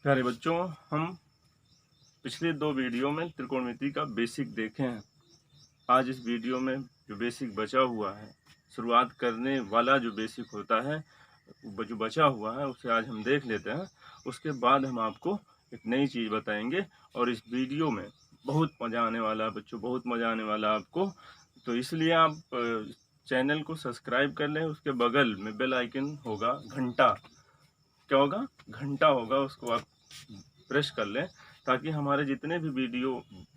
प्यारे बच्चों, हम पिछले 2 वीडियो में त्रिकोणमिति का बेसिक देखे हैं। आज इस वीडियो में जो बेसिक बचा हुआ है, शुरुआत करने वाला जो बेसिक होता है, जो बचा हुआ है उसे आज हम देख लेते हैं। उसके बाद हम आपको एक नई चीज़ बताएंगे और इस वीडियो में बहुत मज़ा आने वाला है बच्चों, बहुत मज़ा आने वाला है आपको। तो इसलिए आप चैनल को सब्सक्राइब कर लें। उसके बगल में बेल आइकन होगा, घंटा क्या होगा, घंटा होगा, उसको आप प्रेस कर लें ताकि हमारे जितने भी वीडियो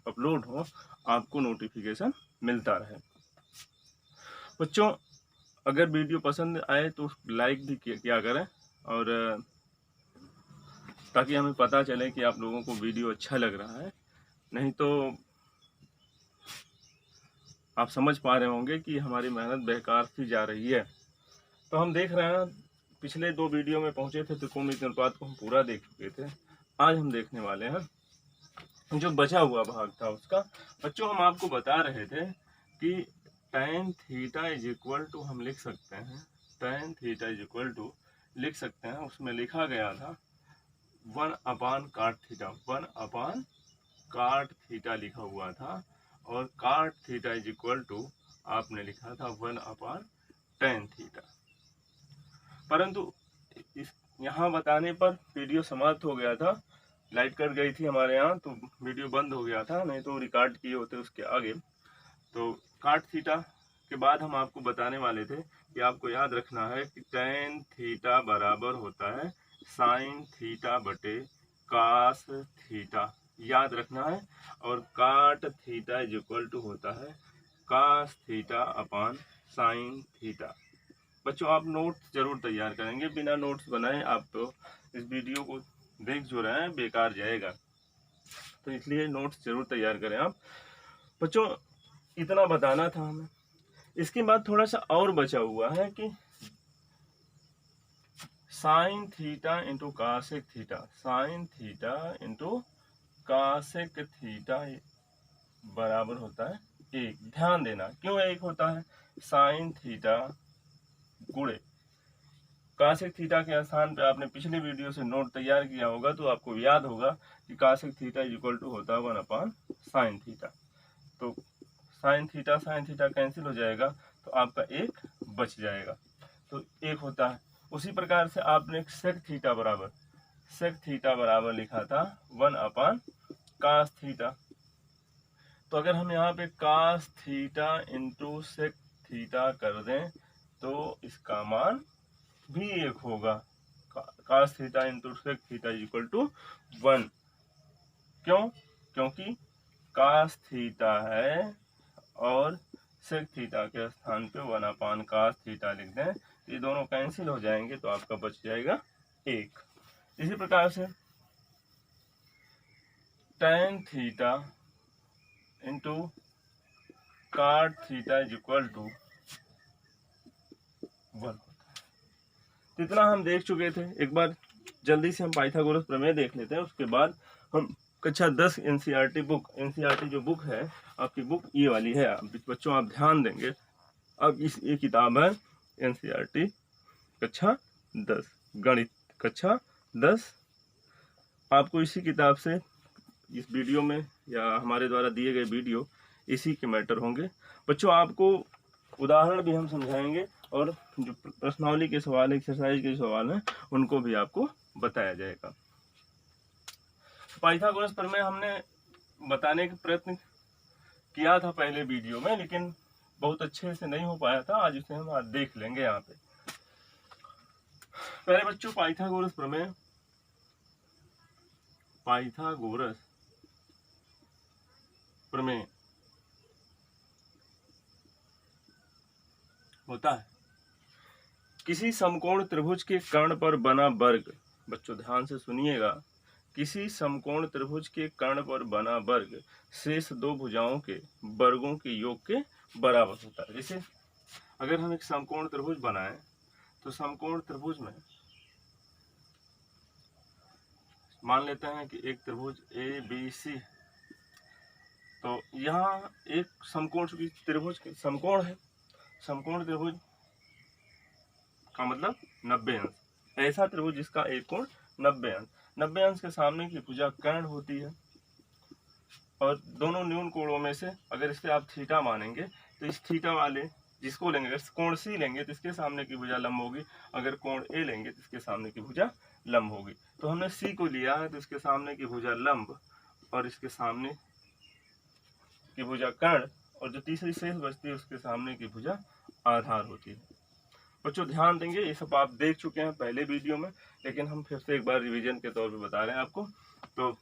अपलोड हो आपको नोटिफिकेशन मिलता रहे। बच्चों, अगर वीडियो पसंद आए तो लाइक भी किया करें और ताकि हमें पता चले कि आप लोगों को वीडियो अच्छा लग रहा है। नहीं तो आप समझ पा रहे होंगे कि हमारी मेहनत बेकार सी जा रही है। तो हम देख रहे हैं, पिछले 2 वीडियो में पहुंचे थे, त्रिकोणमिति अनुपात को हम पूरा देख चुके थे। आज हम देखने वाले हैं जो बचा हुआ भाग था उसका। बच्चों, हम आपको बता रहे थे कि tan theta is equal to हम लिख सकते हैं, tan theta is equal to लिख सकते हैं, उसमें लिखा गया था 1/cot थीटा, 1/cot थीटा लिखा हुआ था और cot theta is equal to आपने लिखा था 1/tan थीटा। परंतु इस यहाँ बताने पर वीडियो समाप्त हो गया था, लाइट कट गई थी हमारे यहाँ, तो वीडियो बंद हो गया था, नहीं तो रिकॉर्ड किए होते उसके आगे। तो cot थीटा के बाद हम आपको बताने वाले थे कि आपको याद रखना है कि tan थीटा बराबर होता है sin थीटा बटे cos थीटा, याद रखना है। और cot theta is equal to होता है cos theta upon sin theta. बच्चों, आप नोट्स जरूर तैयार करेंगे, बिना नोट्स बनाए आप तो इस वीडियो को देख जो रहे हैं बेकार जाएगा, तो इसलिए नोट्स जरूर तैयार करें आप। बच्चों, इतना बताना था हमें। इसके बाद थोड़ा सा और बचा हुआ है कि sine theta into cosec theta, sine theta into cosec theta बराबर होता है 1। ध्यान देना, क्यों 1 होता है? साइन थीटा गुणे कासेक थीटा के स्थान पे आपने पिछले वीडियो से नोट तैयार किया होगा, तो आपको याद होगा कि कासेक थीटा इज इक्वल टू होता है 1/sin थीटा। तो साइन थीटा कैंसिल हो जाएगा, तो आपका 1 बच जाएगा, तो 1 होता है। उसी प्रकार से आपने सेक थीटा बराबर लिखा था 1/cos थीटा। तो अगर हम यहाँ पे cos theta into sec theta कर दें तो इसका मान भी 1 होगा। cos theta into sec theta is equal to 1। क्यों? क्योंकि cos थीटा है और सेक थीटा के स्थान पे 1/cos थीटा लिख दें, ये दोनों कैंसिल हो जाएंगे, तो आपका बच जाएगा 1। इसी प्रकार से tan theta into cot theta is equal to 1। इतना हम देख चुके थे। एक बार जल्दी से हम पाइथागोरस प्रमेय देख लेते हैं, उसके बाद हम कक्षा 10 एनसीईआरटी बुक, एनसीईआरटी जो बुक है आपकी बुक ये वाली है, बच्चों आप ध्यान देंगे। अब ये किताब है एनसीईआरटी कक्षा 10 गणित कक्षा 10। आपको इसी किताब से इस वीडियो में या हमारे द्वारा दिए गए वीडियो इसी के मैटर होंगे। बच्चों, आपको उदाहरण भी हम समझाएंगे और जो प्रश्नावली के सवाल, एक्सरसाइज के सवाल हैं, उनको भी आपको बताया जाएगा। पाइथागोरस प्रमेय हमने बताने का प्रयत्न किया था पहले वीडियो में, लेकिन बहुत अच्छे से नहीं हो पाया था। आज उसे हम आज देख लेंगे यहाँ पे। पहले बच्चों, पाइथागोरस प्रमेय होता है किसी समकोण त्रिभुज के कर्ण पर बना वर्ग। बच्चों ध्यान से सुनिएगा, किसी समकोण त्रिभुज के कर्ण पर बना वर्ग शेष 2 भुजाओं के वर्गों के योग के बराबर होता है। जैसे अगर हम एक समकोण त्रिभुज बनाएं, तो समकोण त्रिभुज में मान लेते हैं कि एक त्रिभुज ABC, तो यहाँ एक समकोण त्रिभुज समकोण है, समकोण त्रिभुज का मतलब 90 अंश, ऐसा त्रिभुज जिसका एक कोण 90 अंश। 90 अंश के सामने की भुजा कर्ण होती है। और दोनों न्यून कोणों में से अगर इसे आप थीटा मानेंगे तो इस थीटा वाले जिसको लेंगे, अगर कोण सी लेंगे तो इसके सामने की भुजा लंब होगी, अगर कोण ए लेंगे तो इसके सामने की भुजा लंब होगी। तो हमने सी को लिया है तो इसके सामने की भुजा लंब और इसके सामने की भुजा कर्ण, और जो तीसरी शेष बचती है उसके सामने की भुजा आधार होती है। बच्चों ध्यान देंगे, ये सब आप देख चुके हैं पहले वीडियो में, लेकिन हम फिर से एक बार रिवीजन के तौर पे बता रहे हैं आपको। तो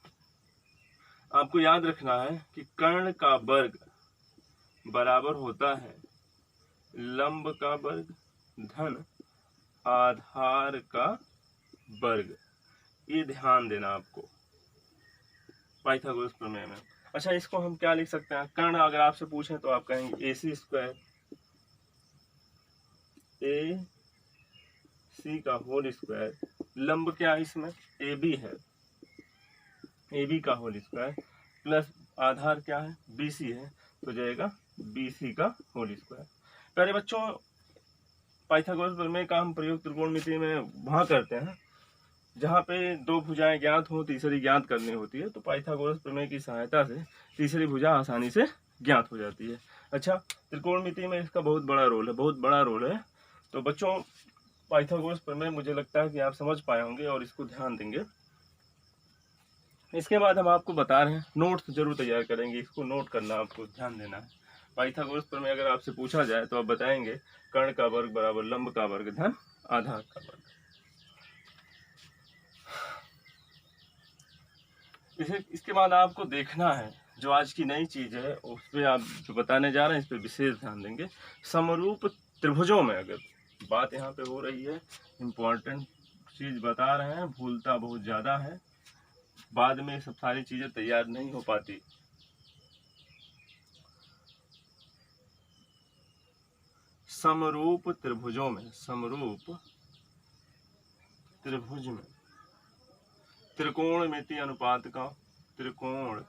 आपको याद रखना है कि कर्ण का वर्ग बराबर होता है लंब का वर्ग धन आधार का वर्ग। ये ध्यान देना आपको पाइथागोरस प्रमेय में। अच्छा, इसको हम क्या लिख सकते हैं? कर्ण अगर आपसे पूछें तो आप कहेंगे AC स्क्वायर AC का होल स्क्वायर, लंब क्या है इसमें? AB है, AB का होल स्क्वायर, प्लस आधार क्या है? BC है, तो जाएगा BC का होल स्क्वायर। प्यारे बच्चों, पाइथागोरस प्रमेय का हम प्रयोग त्रिकोणमिति में वहाँ करते हैं जहाँ पे दो भुजाएं ज्ञात हो, तीसरी ज्ञात करनी होती है, तो पाइथागोरस प्रमेय की सहायता से तीसरी भुजा आसानी से ज्ञात हो जाती है। अच्छा, त्रिकोणमिति में इसका बहुत बड़ा रोल है, बहुत बड़ा रोल है। तो बच्चों, पाइथागोरस प्रमेय मुझे लगता है कि आप समझ पाए होंगे और इसको ध्यान देंगे। इसके बाद हम आपको बता रहे हैं, नोट्स जरूर तैयार करेंगे, इसको नोट करना, आपको ध्यान देना है। पाइथागोरस प्रमेय अगर आपसे पूछा जाए तो आप बताएंगे कर्ण का वर्ग बराबर लंब का वर्ग धन आधार का वर्ग। इसके बाद आपको देखना है जो आज की नई चीज है, उस पर आप जो बताने जा रहे हैं इस पर विशेष ध्यान देंगे। समरूप त्रिभुजों में अगर बात यहाँ पे हो रही है, इम्पोर्टेंट चीज बता रहे हैं, भूलता बहुत ज्यादा है, बाद में सब सारी चीजें तैयार नहीं हो पाती। समरूप त्रिभुजों में, समरूप त्रिभुज में त्रिकोणमिति अनुपात का, त्रिकोणमिति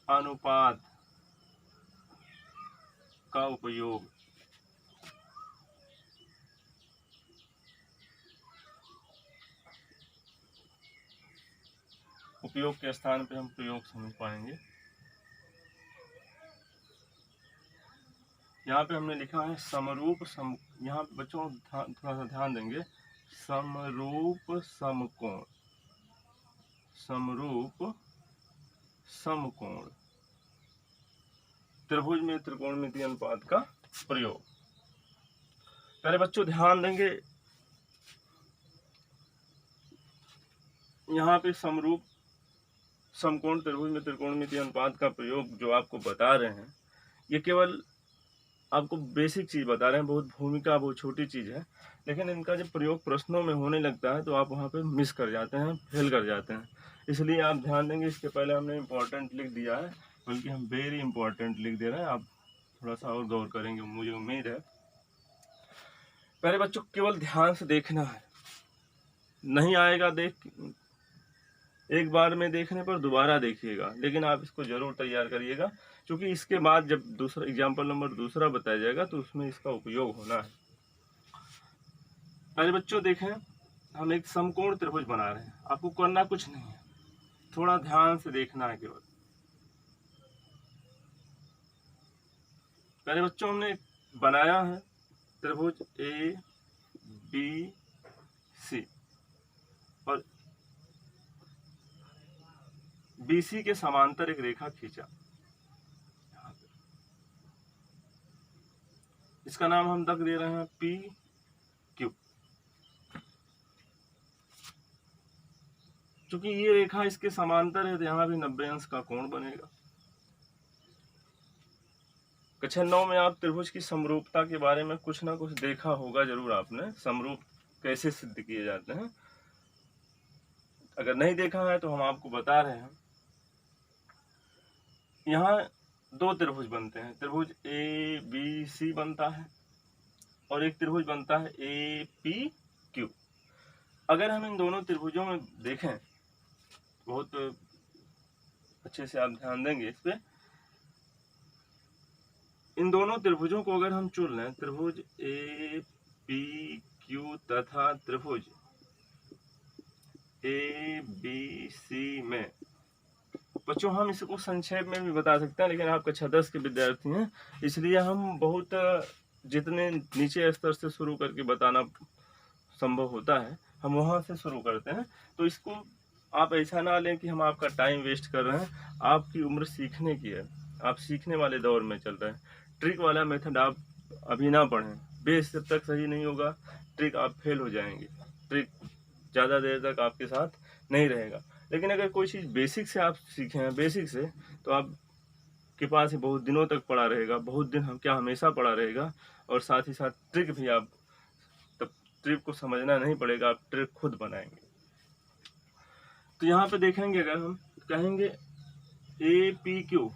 अनुपात का उपयोग उपयोग के स्थान पे हम प्रयोग समझ पाएंगे। यहाँ पे हमने लिखा है समरूप यहाँ पे बच्चों थोड़ा सा ध्यान देंगे, समरूप समकोण, समरूप समकोण त्रिभुज में त्रिकोणमिति अनुपात का प्रयोग। पहले बच्चों ध्यान देंगे, यहाँ पे समरूप समकोण त्रिभुज में त्रिकोणमिति अनुपात का प्रयोग जो आपको बता रहे हैं, ये केवल आपको बेसिक चीज बता रहे हैं, बहुत भूमिका, बहुत छोटी चीज है, लेकिन इनका जब प्रयोग प्रश्नों में होने लगता है तो आप वहाँ पे मिस कर जाते हैं, फेल कर जाते हैं। इसलिए आप ध्यान देंगे, इसके पहले हमने इम्पोर्टेंट लिख दिया है, बल्कि हम वेरी इंपॉर्टेंट लिख दे रहे हैं, आप थोड़ा सा और गौर करेंगे, मुझे उम्मीद है। पहले बच्चों केवल ध्यान से देखना है, नहीं आएगा देख, एक बार में देखने पर दोबारा देखिएगा, लेकिन आप इसको जरूर तैयार करिएगा, क्योंकि इसके बाद जब दूसरा एग्जाम्पल नंबर दूसरा बताया जाएगा तो उसमें इसका उपयोग होना है। पहले बच्चों देखें, हम एक समकोण त्रिभुज बना रहे हैं, आपको करना कुछ नहीं है, थोड़ा ध्यान से देखना है केवल। पहले बच्चों हमने बनाया है त्रिभुज ABC और BC के समांतर एक रेखा खींचा, इसका नाम हम तक दे रहे हैं PQ। क्योंकि ये रेखा इसके समांतर है तो यहाँ भी 90 अंश का कोण बनेगा। कक्षा 9 में आप त्रिभुज की समरूपता के बारे में कुछ ना कुछ देखा होगा जरूर आपने, समरूप कैसे सिद्ध किए जाते हैं। अगर नहीं देखा है तो हम आपको बता रहे हैं, यहाँ दो त्रिभुज बनते हैं, त्रिभुज ABC बनता है और एक त्रिभुज बनता है APQ। अगर हम इन दोनों त्रिभुजों में देखें, बहुत अच्छे से आप ध्यान देंगे इस पे, इन दोनों त्रिभुजों को अगर हम चुन लें, त्रिभुज APQ क्यू तथा त्रिभुज ए बी सी में। बच्चों हम इसको संक्षेप में भी बता सकते हैं, लेकिन आप कक्षा 10 के विद्यार्थी हैं, इसलिए हम बहुत जितने नीचे स्तर से शुरू करके बताना संभव होता है हम वहाँ से शुरू करते हैं। तो इसको आप ऐसा ना लें कि हम आपका टाइम वेस्ट कर रहे हैं। आपकी उम्र सीखने की है, आप सीखने वाले दौर में चल रहे हैं। ट्रिक वाला मेथड आप अभी ना पढ़ें, बेस जब तक सही नहीं होगा ट्रिक आप फेल हो जाएंगे, ट्रिक ज़्यादा देर तक आपके साथ नहीं रहेगा। लेकिन अगर कोई चीज़ बेसिक से आप सीखे हैं, बेसिक से, तो आपके पास ही बहुत दिनों तक पड़ा रहेगा, बहुत दिन हम क्या हमेशा पड़ा रहेगा। और साथ ही साथ ट्रिक भी आप तब ट्रिक को समझना नहीं पड़ेगा, आप ट्रिक खुद बनाएंगे। तो यहाँ पे देखेंगे, अगर हम कहेंगे ए पी क्यू,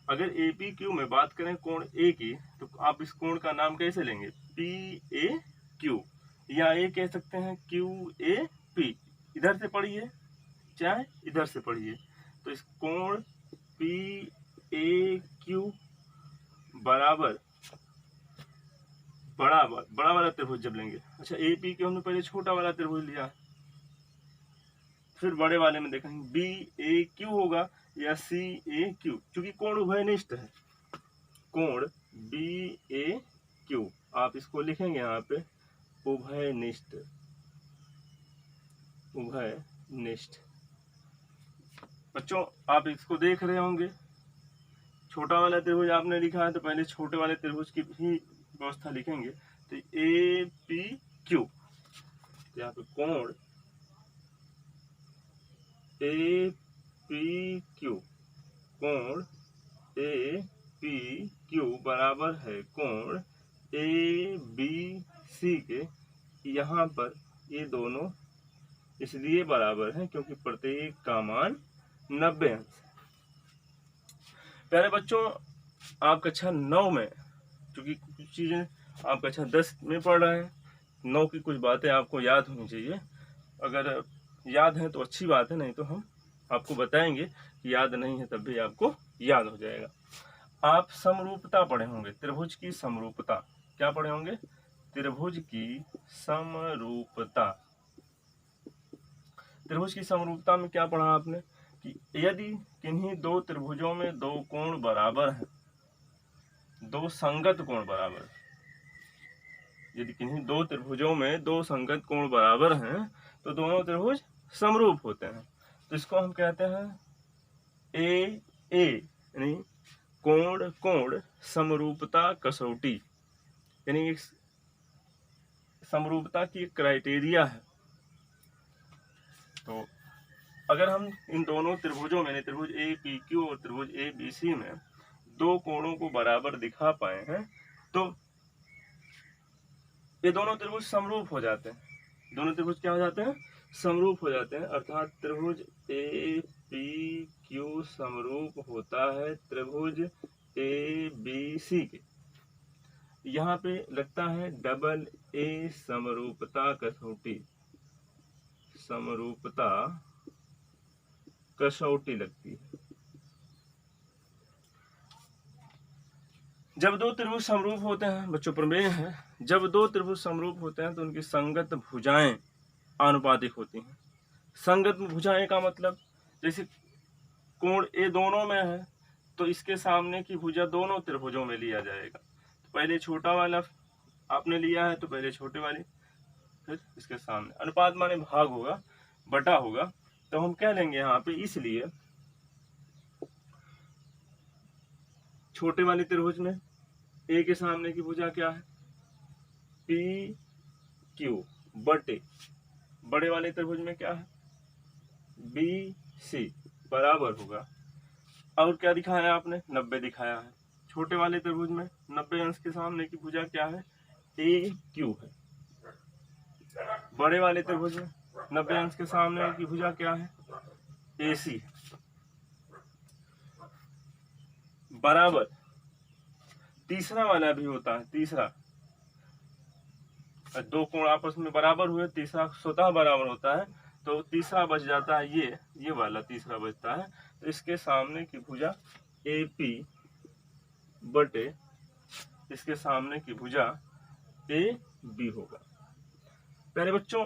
अगर ए पी क्यू में बात करें कोण ए की, तो आप इस कोण का नाम कैसे लेंगे? पी ए क्यू, या ए कह सकते हैं क्यू ए पी। इधर से पढ़िए चाहे इधर से पढ़िए, तो इस कोण पी ए क्यू बराबर बड़ा वाला त्रिभुज जब लेंगे। अच्छा, ए पी क्यू हमने पहले छोटा वाला त्रिभुज लिया, फिर बड़े वाले में देखेंगे बी ए क्यू होगा या सी ए क्यू, क्योंकि कोण उभयनिष्ठ है। कोण बी ए क्यू आप इसको लिखेंगे यहाँ पे उभयनिष्ठ, उभयनिष्ठ। बच्चों आप इसको देख रहे होंगे, छोटा वाला त्रिभुज आपने लिखा है तो पहले छोटे वाले त्रिभुज की भी व्यवस्था लिखेंगे। तो ए पी क्यू, यहाँ पे कोण ए पी क्यू, कोण ए पी क्यू बराबर है कोण ए बी सी के। यहाँ पर ये दोनों इसलिए बराबर हैं क्योंकि प्रत्येक का मान 90 अंश। प्यारे बच्चों, आप कक्षा 9 में, क्योंकि कुछ चीज़ें आप कक्षा 10 में पढ़ रहे हैं, 9 की कुछ बातें आपको याद होनी चाहिए। अगर याद है तो अच्छी बात है, नहीं तो हम आपको बताएंगे कि याद नहीं है तब भी आपको याद हो जाएगा। आप समरूपता पढ़े होंगे, त्रिभुज की समरूपता। क्या पढ़े होंगे? त्रिभुज की समरूपता। त्रिभुज की समरूपता में क्या पढ़ा आपने कि यदि किन्हीं दो त्रिभुजों में दो कोण बराबर हैं, दो संगत कोण बराबर हैं, यदि किन्हीं दो त्रिभुजों में दो संगत कोण बराबर हैं तो दोनों त्रिभुज समरूप होते हैं। तो इसको हम कहते हैं ए यानी कोण कोण समरूपता कसौटी, यानी समरूपता की क्राइटेरिया है। तो अगर हम इन दोनों त्रिभुजों में, त्रिभुज ए पी क्यू और त्रिभुज ए बी सी में दो कोणों को बराबर दिखा पाए हैं तो ये दोनों त्रिभुज समरूप हो जाते हैं। दोनों त्रिभुज क्या हो जाते हैं? समरूप हो जाते हैं। अर्थात त्रिभुज ए पी क्यू समरूप होता है त्रिभुज ए बी सी के। यहाँ पे लगता है डबल ए समरूपता कसौटी, समरूपता कसौटी लगती है। जब दो त्रिभुज समरूप होते हैं, बच्चों प्रमेय है, जब दो त्रिभुज समरूप होते हैं तो उनकी संगत भुजाएं आनुपातिक होती हैं। संगत भुजाएं का मतलब, जैसे कोण ए दोनों में है तो इसके सामने की भुजा दोनों त्रिभुजों में लिया जाएगा। तो पहले छोटा वाला आपने लिया है तो पहले छोटे वाली, फिर इसके सामने। अनुपात माने भाग होगा, बटा होगा। तो हम कह लेंगे यहाँ पे, इसलिए छोटे वाले त्रिभुज में ए के सामने की भुजा क्या है? पी क्यू बटे बड़े वाले त्रिभुज में क्या है? बी सी बराबर होगा, और क्या दिखाया आपने? 90 दिखाया है। छोटे वाले त्रिभुज में 90 अंश के सामने की भुजा क्या है? ए क्यू है। बड़े वाले त्रिभुज में 90 अंश के सामने की भुजा क्या है? ए सी बराबर। तीसरा वाला भी होता है, तीसरा, दो कोण आपस में बराबर हुए, तीसरा स्वतः बराबर होता है, तो तीसरा बच जाता है, ये वाला तीसरा बचता है। तो इसके सामने की भुजा ए पी बटे इसके सामने की भुजा ए बी होगा। प्यारे बच्चों,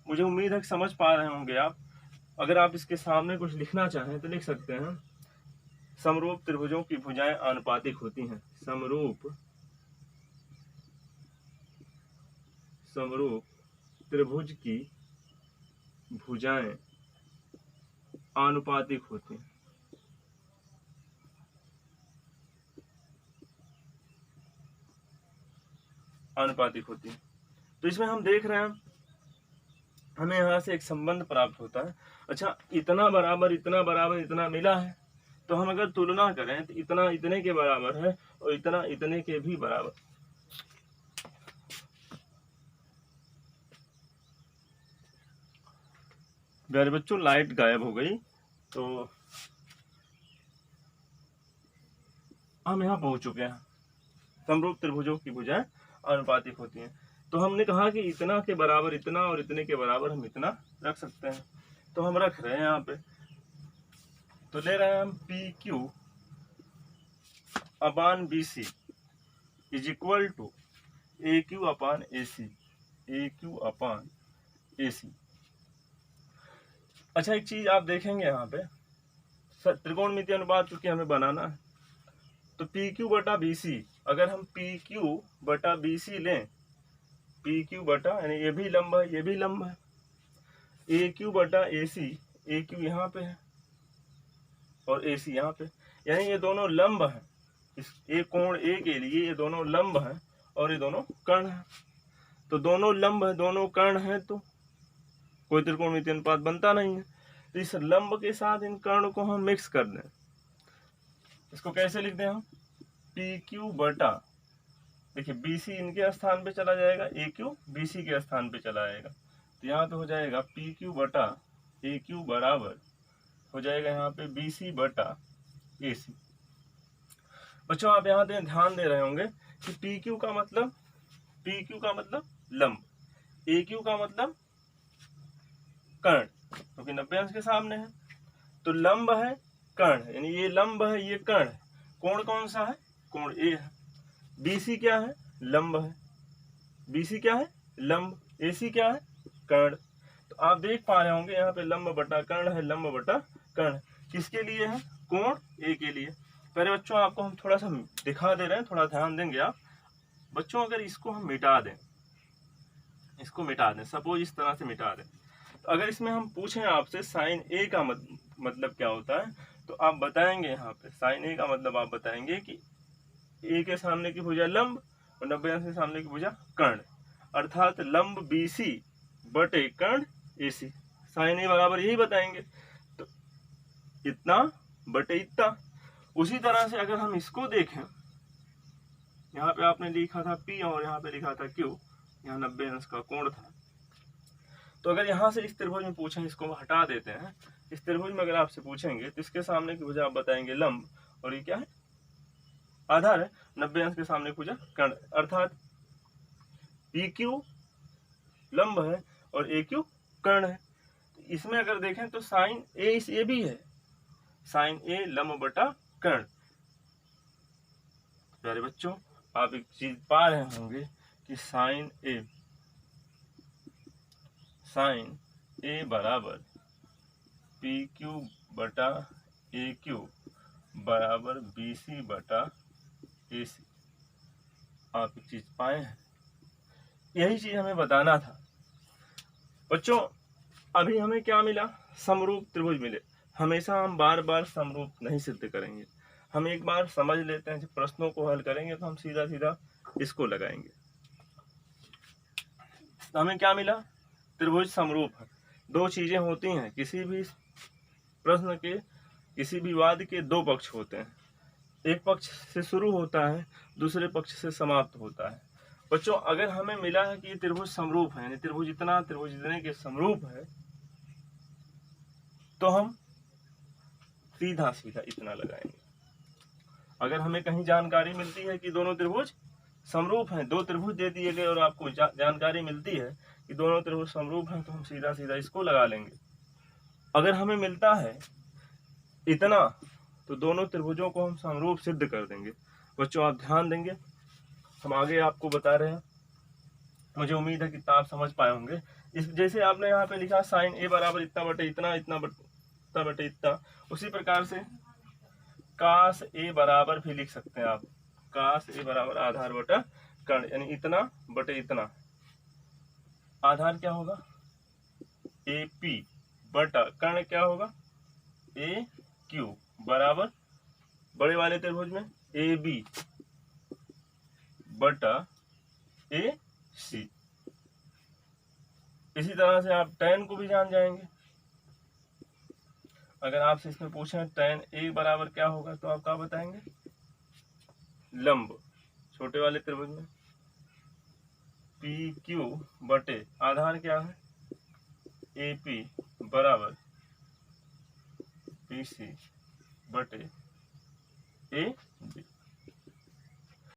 मुझे उम्मीद है कि समझ पा रहे होंगे आप। अगर आप इसके सामने कुछ लिखना चाहें तो लिख सकते हैं, समरूप त्रिभुजों की भुजाएं आनुपातिक होती हैं। समरूप त्रिभुज की भुजाएं आनुपातिक होती हैं। आनुपातिक होती है। तो इसमें हम देख रहे हैं, हमें यहाँ से एक संबंध प्राप्त होता है। अच्छा, इतना बराबर इतना बराबर इतना मिला है, तो हम अगर तुलना करें तो इतना इतने के बराबर है और इतना इतने के भी बराबर। प्यारे बच्चों, लाइट गायब हो गई, तो हम यहाँ पहुंच चुके हैं। समरूप त्रिभुजों की भुजाएं आनुपातिक होती हैं। तो हमने कहा कि इतना के बराबर इतना और इतने के बराबर हम इतना रख सकते हैं। तो हम रख रहे हैं यहाँ पे, तो ले रहे हैं हम P Q upon B C is equal to A Q upon A C, A Q upon A C. अच्छा, एक चीज आप देखेंगे यहाँ पे, त्रिकोणमितीय अनुपात चूंकि हमें बनाना है, तो पी क्यू बटा बी सी, अगर हम पी क्यू बटा बी सी लें, पी क्यू बटा यानी ये भी लंब है ये भी लंब है, ए क्यू बटा ए सी, ए क्यू यहाँ पे है और ए सी यहाँ पे, यानी ये दोनों लंब हैं। इस एक कोण ए के लिए ये दोनों लंब हैं और ये दोनों कर्ण हैं। तो दोनों लंब है, दोनों कर्ण हैं, तो कोई त्रिकोणमितीय अनुपात बनता नहीं है। तो इस लंब के साथ इन कर्ण को हम मिक्स कर दें। इसको कैसे लिख दें हम, पी क्यू बटा, देखिए बी सी इनके स्थान पे चला जाएगा, ए क्यू बी सी के स्थान पे चला जाएगा, तो यहाँ पे हो जाएगा पी क्यू बटा ए क्यू बराबर हो जाएगा यहाँ पे बी सी बटा ए सी। बच्चों, आप यहाँ ध्यान दे रहे होंगे कि पी क्यू का मतलब लंब, ए क्यू का मतलब कर्ण, क्योंकि 90 अंश के सामने है, तो लंब है कर्ण है, यानी ये लंब है ये कर्ण है। कोण कौन सा है, कोण ए है। बीसी क्या है, लंब है, बीसी क्या है लंब, एसी क्या है कर्ण। तो आप देख पा रहे होंगे यहाँ पे लंब बटा कर्ण है, लंब बटा कर्ण किसके लिए है, कोण ए के लिए। पहले बच्चों आपको हम थोड़ा सा दिखा दे रहे हैं, थोड़ा ध्यान देंगे आप बच्चों। अगर इसको हम मिटा दें, इसको मिटा दें, सपोज इस तरह से मिटा दें, तो अगर इसमें हम पूछें आपसे साइन ए का मतलब क्या होता है, तो आप बताएंगे यहाँ पे साइन ए का मतलब आप बताएंगे कि ए के सामने की भुजा लंब और 90 अंश के सामने की भुजा कर्ण, अर्थात लंब बीसी बटे कर्ण एसी। साइन ए बराबर यही बताएंगे, तो इतना बटे इतना। उसी तरह से अगर हम इसको देखें, यहाँ पे आपने लिखा था P और यहाँ पे लिखा था Q, यहाँ 90 अंश का कोण था। तो अगर यहाँ से इस त्रिभुज में पूछें, इसको हटा देते हैं, इस त्रिभुज में अगर आपसे पूछेंगे तो इसके सामने की भुजा आप बताएंगे लंब और ये क्या है आधार है, 90 अंश के सामने की भुजा कर्ण, अर्थात PQ लंब है और AQ कर्ण है। इसमें अगर देखें तो साइन ए भी है, साइन ए लंब बटा कर्ण। प्यारे बच्चों, आप एक चीज पा रहे होंगे कि साइन ए बराबर PQ बटा AQ बराबर BC बटा AC। आप एक चीज पाए हैं, यही चीज हमें बताना था बच्चों। अभी हमें क्या मिला, समरूप त्रिभुज मिले। हमेशा हम बार बार समरूप नहीं सिद्ध करेंगे, हम एक बार समझ लेते हैं, जब प्रश्नों को हल करेंगे तो हम सीधा सीधा इसको लगाएंगे। तो हमें क्या मिला, त्रिभुज समरूप है। दो चीजें होती हैं, किसी भी प्रश्न के, किसी भी वाद के दो पक्ष होते हैं, एक पक्ष से शुरू होता है, दूसरे पक्ष से समाप्त होता है। बच्चों, अगर हमें मिला है कि ये त्रिभुज समरूप है, यानी त्रिभुज इतने के समरूप है, तो हम सीधा सीधा इतना लगाएंगे। अगर हमें कहीं जानकारी मिलती है कि दोनों त्रिभुज समरूप हैं, दो त्रिभुज दे दिए गए और आपको जानकारी मिलती है कि दोनों त्रिभुज समरूप हैं, तो हम सीधा सीधा इसको लगा लेंगे। अगर हमें मिलता है इतना, तो दोनों त्रिभुजों को हम समरूप सिद्ध कर देंगे। बच्चों, आप ध्यान देंगे, हम आगे आपको बता रहे हैं। मुझे उम्मीद है कि आप समझ पाए होंगे। इस जैसे आपने यहाँ पे लिखा साइन ए बराबर इतना बटे इतना, इतना बटे इतना, उसी प्रकार से काश ए बराबर भी लिख सकते हैं आप। काश ए बराबर आधार बटा कर्ण, यानी इतना बटे इतना। आधार क्या होगा ए पी बटा कर्ण क्या होगा ए क्यू बराबर बड़े वाले त्रिभुज में ए बी बटा ए सी। इसी तरह से आप tan को भी जान जाएंगे। अगर आपसे इसमें पूछें tan ए बराबर क्या होगा तो आप क्या बताएंगे, लंब छोटे वाले त्रिभुज में पी क्यू बटे आधार क्या है ए पी बराबर पी सी बटे ए बी।